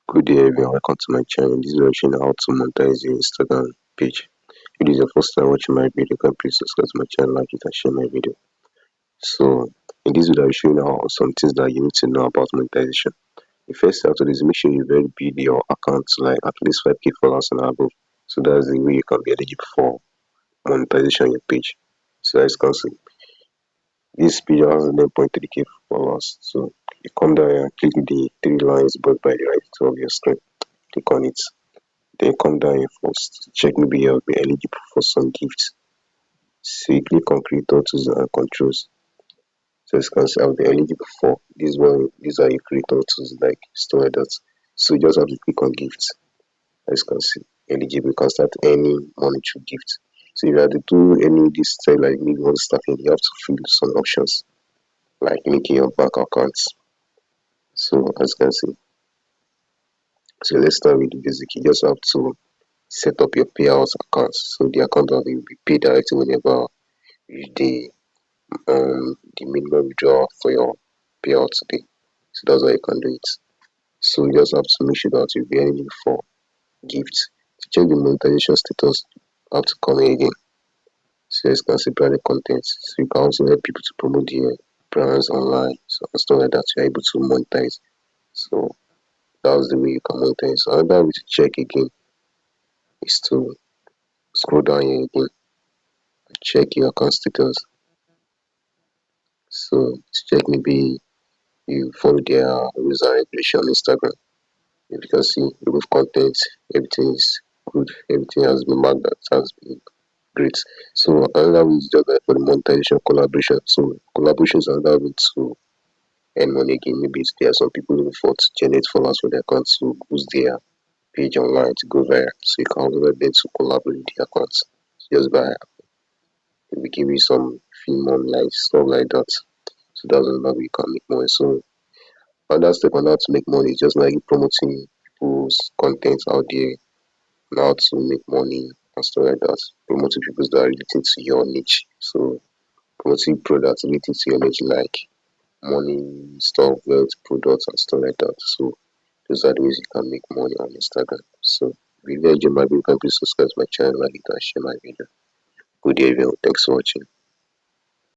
Good day everyone, welcome to my channel. This is video showing how to monetize your Instagram page. If this is your first time watching my video, can please subscribe to my channel, like it and share my video. So in this video I'll show you now some things that you need to know about monetization. The first step to this, make sure you very build your account to like at least 5k followers and above. So that's the way you can be eligible for monetization on your page. So as you can see, this page has 9.3k followers. So you come down here and click the three lines both by the right of your screen. Click on it. Then come down here first. Check maybe you'll be eligible for some gifts. So you click on creator tools and controls. So as you can see, I'll be eligible for this one. These are your creator tools like store that. So you just have to click on gifts. As you can see, eligible, you can start any monetary gift. So if you have to do any this style like maybe one starting, you have to fill some options like linking your bank accounts. So as you can see, so let's start with the basic. You just have to set up your payouts accounts. So the account will be paid directly whenever the the minimum withdrawal for your payout today. So that's how you can do it. So you just have to make sure that you'll be eligible for gifts. To check the monetization status, you have to come in again. So you can see branded content. So you can also help people to promote their brands online. So and stuff like that, you're able to monetize. So that's the way you can monetize. So another way to check again is to scroll down here again and check your account status. So to check maybe you follow their rules and regulation on Instagram. If you can see remove content, everything is good, everything has been marked that has been great. So another way is just like for the monetization collaboration. So collaboration is another way to earn money again. Maybe there are some people looking for to generate followers for their accounts to boost their page online to go viral. So you can also get them to collaborate with their accounts just by maybe give you some fee money like stuff like that. So that's another way you can make money. So another step on how to make money is just like promoting people's content out there and how to make money and stuff like that. Promoting people that are relating to your niche. So promoting products relating to your niche like money, stuff, wealth, products and stuff like that. So those are the ways you can make money on Instagram. So if you enjoy my video, please subscribe to my channel, like it and share my video. Good day everyone. Thanks for watching.